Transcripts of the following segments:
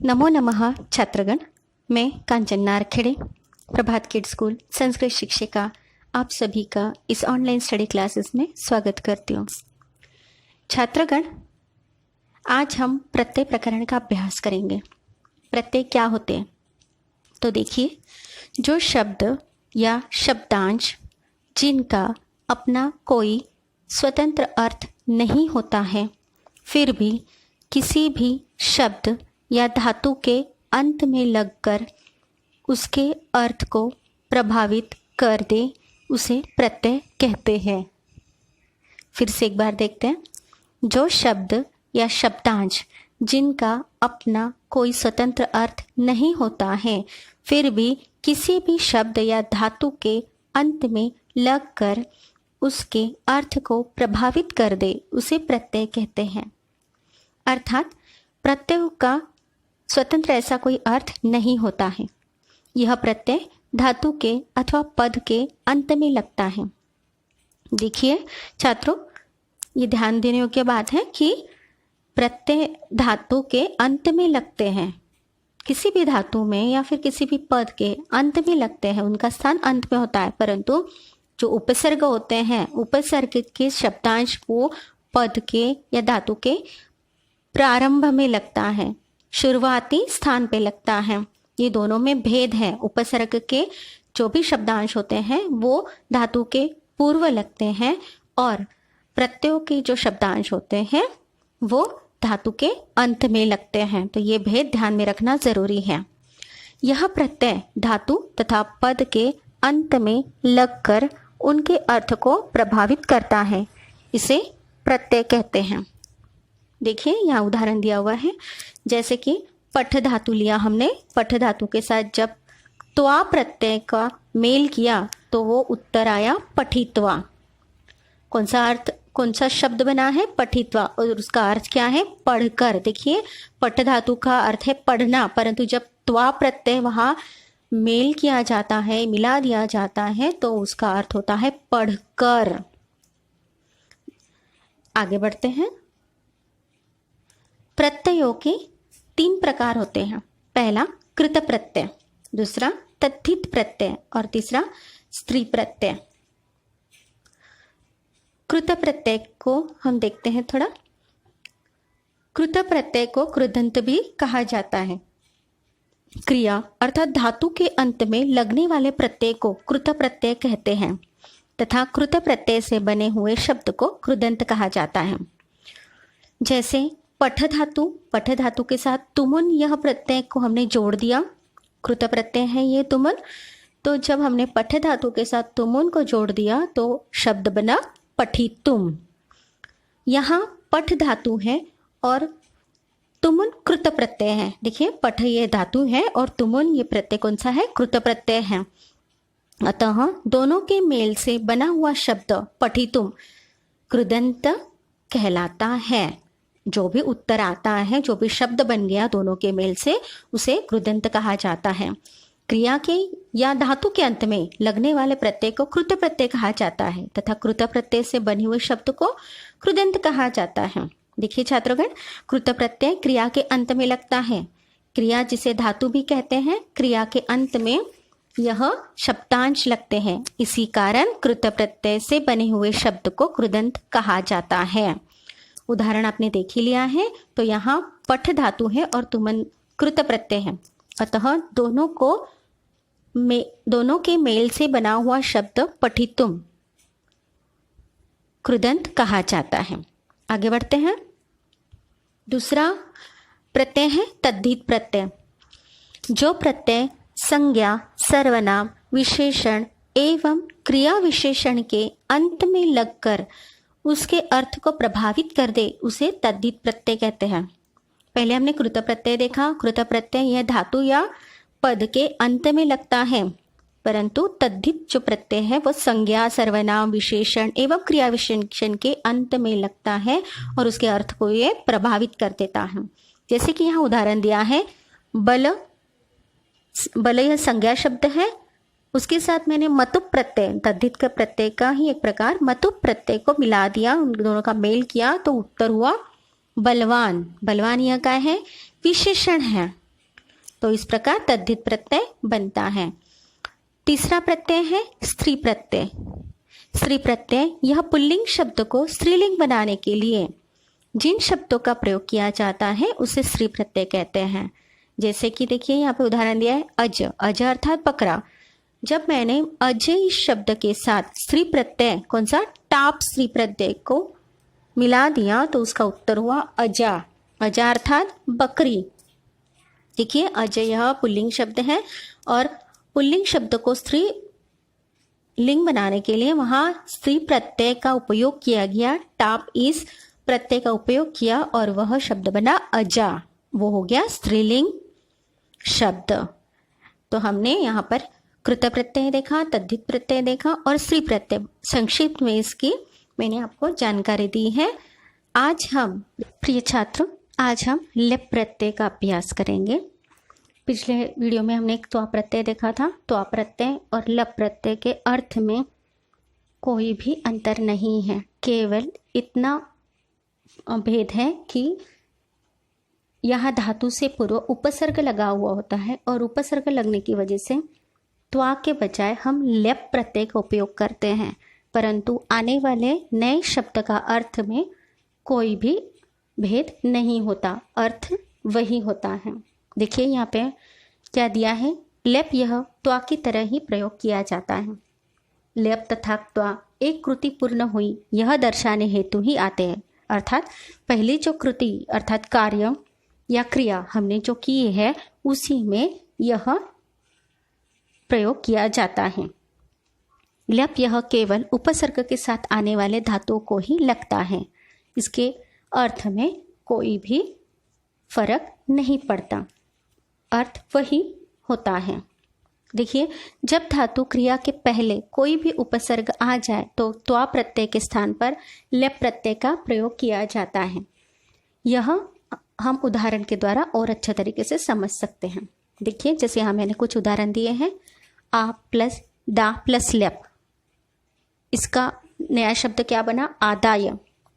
नमो नमः छात्रगण। मैं कांचन नारखेड़े, प्रभात kid school Sanskrit शिक्षिका, आप सभी का इस ऑनलाइन स्टडी क्लासेस में स्वागत करती हूँ। छात्रगण, आज हम प्रत्यय प्रकरण का अभ्यास करेंगे। प्रत्यय क्या होते हैं तो देखिए, जो शब्द या शब्दांश जिनका अपना कोई स्वतंत्र अर्थ नहीं होता है, फिर भी किसी भी शब्द या धातु के अंत में लगकर उसके अर्थ को प्रभावित कर दे, उसे प्रत्यय कहते हैं। फिर से एक बार देखते हैं। जो शब्द या शब्दांश जिनका अपना कोई स्वतंत्र अर्थ नहीं होता है, फिर भी किसी भी शब्द या धातु के अंत में लगकर उसके अर्थ को प्रभावित कर दे, उसे प्रत्यय कहते हैं। अर्थात प्रत्यय का स्वतंत्र ऐसा कोई अर्थ नहीं होता है। यह प्रत्यय धातु के अथवा पद के अंत में लगता है। देखिए छात्रों, ये ध्यान देने योग्य बात है कि प्रत्यय धातु के अंत में लगते हैं। किसी भी धातु में या फिर किसी भी पद के अंत में लगते हैं, उनका स्थान अंत में होता है, परंतु जो उपसर्ग होते हैं, उपसर्ग के शब्दांश वो पद के या धातु के प्रारंभ में लगता है, शुरुआती स्थान पे लगता है। ये दोनों में भेद है। उपसर्ग के जो भी शब्दांश होते हैं वो धातु के पूर्व लगते हैं और प्रत्ययों के जो शब्दांश होते हैं वो धातु के अंत में लगते हैं। तो ये भेद ध्यान में रखना जरूरी है। यह प्रत्यय धातु तथा पद के अंत में लगकर उनके अर्थ को प्रभावित करता है, इसे प्रत्यय कहते हैं। देखिए यहाँ उदाहरण दिया हुआ है, जैसे कि पठ धातु लिया हमने। पठ धातु के साथ जब त्वा प्रत्यय का मेल किया तो वो उत्तर आया पठित्वा। कौन सा शब्द बना है? पठित्वा, और उसका अर्थ क्या है? पढ़कर। देखिए पठ धातु का अर्थ है पढ़ना, परंतु जब त्वा प्रत्यय वहाँ मेल किया जाता है, मिला दिया जाता है, तो उसका अर्थ होता है पढ़कर। आगे बढ़ते हैं। प्रत्ययों के 3 प्रकार होते हैं। पहला कृत प्रत्यय, दूसरा तद्धित प्रत्यय और तीसरा स्त्री प्रत्यय। कृत प्रत्यय को हम देखते हैं थोड़ा। कृत प्रत्यय को कृदंत भी कहा जाता है। क्रिया अर्थात धातु के अंत में लगने वाले प्रत्यय को कृत प्रत्यय कहते हैं तथा कृत प्रत्यय से बने हुए शब्द को कृदंत कहा जाता है। जैसे पठ धातु के साथ तुमुन, यह प्रत्यय को हमने जोड़ दिया, कृत प्रत्यय है ये तुमुन। तो जब हमने पठ धातु के साथ तुमुन को जोड़ दिया तो शब्द बना पठितुम। यहाँ पठ धातु है और तुमुन कृत प्रत्यय है। देखिए पठ ये धातु है और तुमुन ये प्रत्यय कौन सा है? कृत प्रत्यय है। अतः दोनों के मेल से बना हुआ शब्द पठितुम कृदंत कहलाता है। जो भी उत्तर आता है, जो भी शब्द बन गया दोनों के मेल से, उसे कृदंत कहा जाता है। क्रिया के या धातु के अंत में लगने वाले प्रत्यय को कृत प्रत्यय कहा जाता है तथा कृत प्रत्यय से बने हुए शब्द को कृदंत कहा जाता है। देखिए छात्रगण, कृत प्रत्यय क्रिया के अंत में लगता है। क्रिया जिसे धातु भी कहते हैं, क्रिया के अंत में यह शब्दांश लगते हैं, इसी कारण कृत प्रत्यय से बने हुए शब्द को कृदंत कहा जाता है। उदाहरण आपने देख ही लिया है। तो यहाँ पठ धातु है और तुमन कृत प्रत्यय है, अतः दोनों के मेल से बना हुआ शब्द पठितुम कृदंत कहा जाता है। आगे बढ़ते हैं। दूसरा प्रत्यय है तद्धित प्रत्यय। जो प्रत्यय संज्ञा, सर्वनाम, विशेषण एवं क्रिया विशेषण के अंत में लगकर उसके अर्थ को प्रभावित कर दे, उसे तद्धित प्रत्यय कहते हैं। पहले हमने कृत प्रत्यय देखा। कृत प्रत्यय यह धातु या पद के अंत में लगता है, परंतु तद्धित जो प्रत्यय है वो संज्ञा, सर्वनाम, विशेषण एवं क्रिया विशेषण के अंत में लगता है और उसके अर्थ को ये प्रभावित कर देता है। जैसे कि यहाँ उदाहरण दिया है, बल यह संज्ञा शब्द है, उसके साथ मैंने मतुप प्रत्यय, तद्धित का प्रत्यय का ही एक प्रकार मतुप प्रत्यय को मिला दिया, उन दोनों का मेल किया तो उत्तर हुआ बलवान। बलवान यह क्या है? विशेषण है। तो इस प्रकार तद्धित प्रत्यय बनता है। तीसरा प्रत्यय है स्त्री प्रत्यय। स्त्री प्रत्यय यह पुल्लिंग शब्द को स्त्रीलिंग बनाने के लिए जिन शब्दों का प्रयोग किया जाता है उसे स्त्री प्रत्यय कहते हैं। जैसे कि देखिए यहाँ पे उदाहरण दिया है अज। अज अर्थात बकरा। जब मैंने अजय शब्द के साथ स्त्री प्रत्यय कौन सा टाप स्त्री प्रत्यय को मिला दिया तो उसका उत्तर हुआ अजा। अजा अर्थात बकरी। देखिए अजय यह पुल्लिंग शब्द है और पुल्लिंग शब्द को स्त्री लिंग बनाने के लिए वहां स्त्री प्रत्यय का उपयोग किया गया। टाप इस प्रत्यय का उपयोग किया और वह शब्द बना अजा। वो हो गया स्त्रीलिंग शब्द। तो हमने यहाँ पर कृत प्रत्यय देखा, तद्धित प्रत्यय देखा और स्त्री प्रत्यय संक्षिप्त में इसकी मैंने आपको जानकारी दी है। आज हम प्रिय छात्रों लेप प्रत्यय का अभ्यास करेंगे। पिछले वीडियो में हमने एक त्वा प्रत्यय देखा था। त्वा प्रत्यय और लप प्रत्यय के अर्थ में कोई भी अंतर नहीं है, केवल इतना भेद है कि यहाँ धातु से पूर्व उपसर्ग लगा हुआ होता है और उपसर्ग लगने की वजह से त्वा के बजाय हम लेप प्रत्यय का उपयोग करते हैं, परंतु आने वाले नए शब्द का अर्थ में कोई भी भेद नहीं होता, अर्थ वही होता है। देखिए यहाँ पे क्या दिया है, लेप यह त्वा की तरह ही प्रयोग किया जाता है। लेप तथा त्वा एक कृति पूर्ण हुई यह दर्शाने हेतु ही आते हैं, अर्थात पहली जो कृति अर्थात कार्य या क्रिया हमने जो की है उसी में यह प्रयोग किया जाता है। लेप यह केवल उपसर्ग के साथ आने वाले धातुओं को ही लगता है, इसके अर्थ में कोई भी फर्क नहीं पड़ता, अर्थ वही होता है। देखिए जब धातु क्रिया के पहले कोई भी उपसर्ग आ जाए तो त्वा प्रत्यय के स्थान पर लेप प्रत्यय का प्रयोग किया जाता है। यह हम उदाहरण के द्वारा और अच्छे तरीके से समझ सकते हैं। देखिए जैसे यहाँ मैंने कुछ उदाहरण दिए हैं। आ प्लस दा प्लस लेप, इसका नया शब्द क्या बना, आदाय,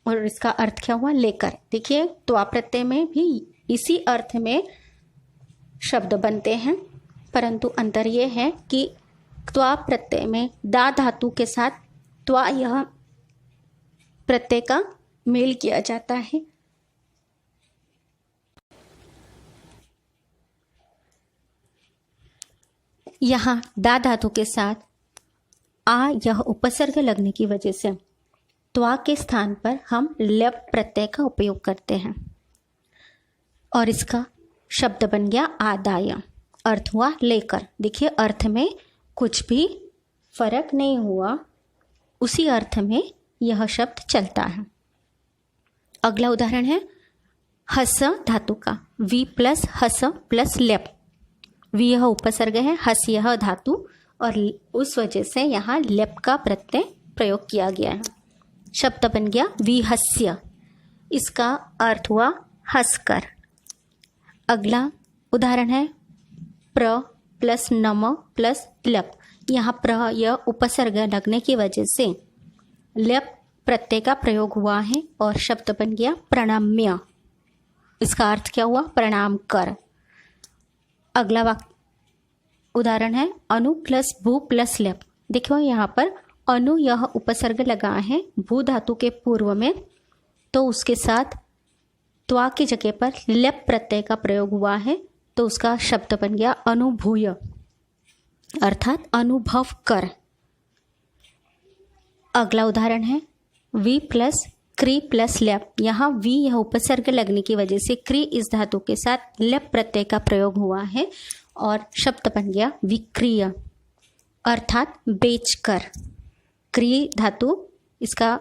और इसका अर्थ क्या हुआ, लेकर। देखिए त्वा प्रत्यय में भी इसी अर्थ में शब्द बनते हैं, परंतु अंतर यह है कि त्वा प्रत्यय में दा धातु के साथ त्वा यह प्रत्यय का मेल किया जाता है। यहाँ दा धातु के साथ आ यह उपसर्ग लगने की वजह से त्वा के स्थान पर हम लेप प्रत्यय का उपयोग करते हैं और इसका शब्द बन गया आदाय, अर्थ हुआ लेकर। देखिए अर्थ में कुछ भी फर्क नहीं हुआ, उसी अर्थ में यह शब्द चलता है। अगला उदाहरण है हस धातु का, वी प्लस हस प्लस लेप। वी यह उपसर्ग है, हस यह धातु और उस वजह से यहाँ लेप का प्रत्यय प्रयोग किया गया है। शब्द बन गया विहस्य, इसका अर्थ हुआ हंसकर। अगला उदाहरण है प्र प्लस नम प्लस लप। यहाँ प्र यह उपसर्ग लगने की वजह से लप प्रत्यय का प्रयोग हुआ है और शब्द बन गया प्रणम्य, इसका अर्थ क्या हुआ, प्रणाम कर। अगला उदाहरण है अनु प्लस भू प्लस लेप। देखो यहाँ पर अनु यह उपसर्ग लगा है भू धातु के पूर्व में, तो उसके साथ त्वा की जगह पर लेप प्रत्यय का प्रयोग हुआ है, तो उसका शब्द बन गया अनुभूय, अर्थात अनुभव कर। अगला उदाहरण है वी प्लस क्री प्लस लेप। यहाँ वी यह उपसर्ग लगने की वजह से क्री इस धातु के साथ लेप प्रत्यय का प्रयोग हुआ है और शब्द बन गया विक्रिय, अर्थात बेचकर। क्री धातु इसका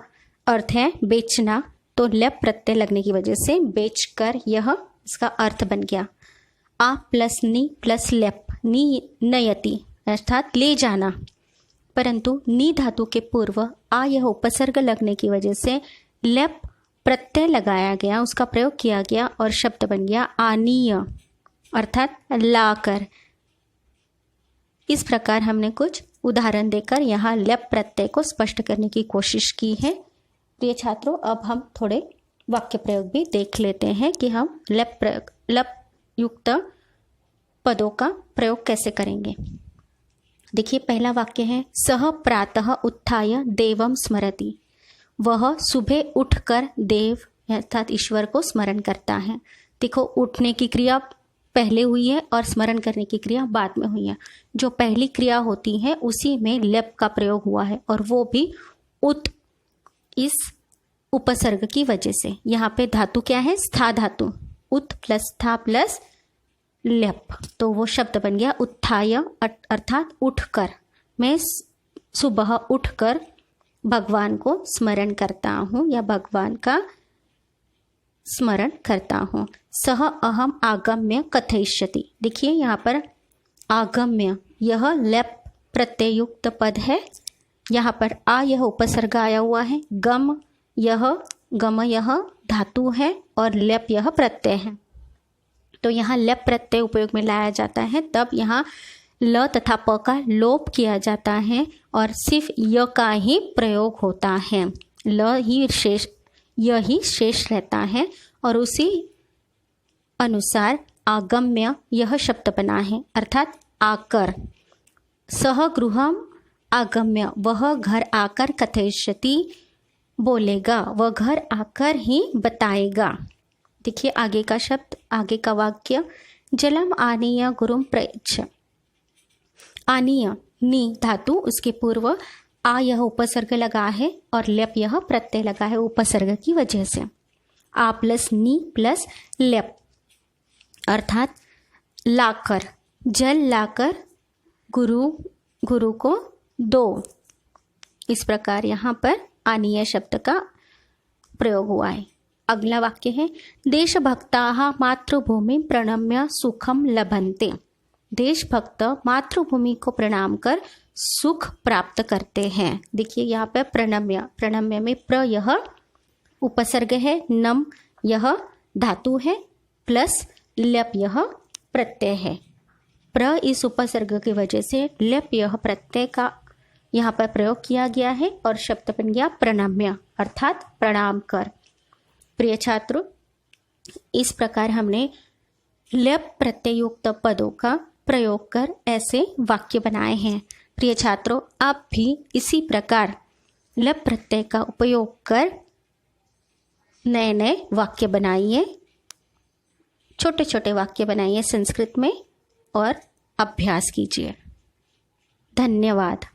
अर्थ है बेचना, तो लेप प्रत्यय लगने की वजह से बेचकर यह इसका अर्थ बन गया। आ प्लस नी प्लस लेप, नी नयति अर्थात ले जाना, परंतु नी धातु के पूर्व आ यह उपसर्ग लगने की वजह से लेप प्रत्यय लगाया गया, उसका प्रयोग किया गया और शब्द बन गया आनीय, अर्थात लाकर। इस प्रकार हमने कुछ उदाहरण देकर यहाँ लेप प्रत्यय को स्पष्ट करने की कोशिश की है। प्रिय छात्रों, अब हम थोड़े वाक्य प्रयोग भी देख लेते हैं कि हम लेप युक्त पदों का प्रयोग कैसे करेंगे। देखिए पहला वाक्य है सह प्रातः उत्थाय देवम स्मरति। वह सुबह उठकर देव अर्थात ईश्वर को स्मरण करता है। देखो उठने की क्रिया पहले हुई है और स्मरण करने की क्रिया बाद में हुई है। जो पहली क्रिया होती है उसी में लेप का प्रयोग हुआ है और वो भी उत इस उपसर्ग की वजह से। यहाँ पे धातु क्या है, स्था धातु, उत प्लस स्था प्लस लेप, तो वो शब्द बन गया उत्थाय अर्थात उठकर। मैं सुबह उठकर भगवान को स्मरण करता हूँ या भगवान का स्मरण करता हूँ। सह अहम आगम्य कथयिष्यति। देखिए यहाँ पर आगम्य यह लेप प्रत्ययुक्त पद है। यहाँ पर आ यह उपसर्ग आया हुआ है, गम यह धातु है और लेप यह प्रत्यय है। तो यहाँ लेप प्रत्यय उपयोग में लाया जाता है तब यहाँ ल तथा प का लोप किया जाता है और सिर्फ य का ही प्रयोग होता है। यही शेष रहता है और उसी अनुसार आगम्य यह शब्द बना है अर्थात आकर। सह गृहम आगम्य, वह घर आकर कथयिष्यति बोलेगा, वह घर आकर ही बताएगा। देखिए आगे का शब्द, आगे का वाक्य, जलम आनीय गुरुम प्रयच्छ। आनीय नी धातु, उसके पूर्व आ यह उपसर्ग लगा है और लेप यह प्रत्यय लगा है उपसर्ग की वजह से। आ प्लस नी प्लस लेप अर्थात लाकर, जल लाकर गुरु को दो। इस प्रकार यहाँ पर आनीय शब्द का प्रयोग हुआ है। अगला वाक्य है देशभक्ताः मातृभूमि प्रणम्य सुखम लभन्ते। देशभक्त मातृभूमि को प्रणाम कर सुख प्राप्त करते हैं। देखिए यहाँ पे प्रणम्य में प्र यह उपसर्ग है, नम यह धातु है प्लस लेप यह प्रत्यय है। प्र इस उपसर्ग की वजह से लेप यह प्रत्यय का यहाँ पर प्रयोग किया गया है और शब्द बन गया प्रणम्य अर्थात प्रणाम कर। प्रिय छात्रों, इस प्रकार हमने लेप प्रत्ययुक्त पदों का प्रयोग कर ऐसे वाक्य बनाए हैं। प्रिय छात्रों, आप भी इसी प्रकार लेप प्रत्यय का उपयोग कर नए नए वाक्य बनाइए, छोटे छोटे वाक्य बनाइए संस्कृत में और अभ्यास कीजिए। धन्यवाद।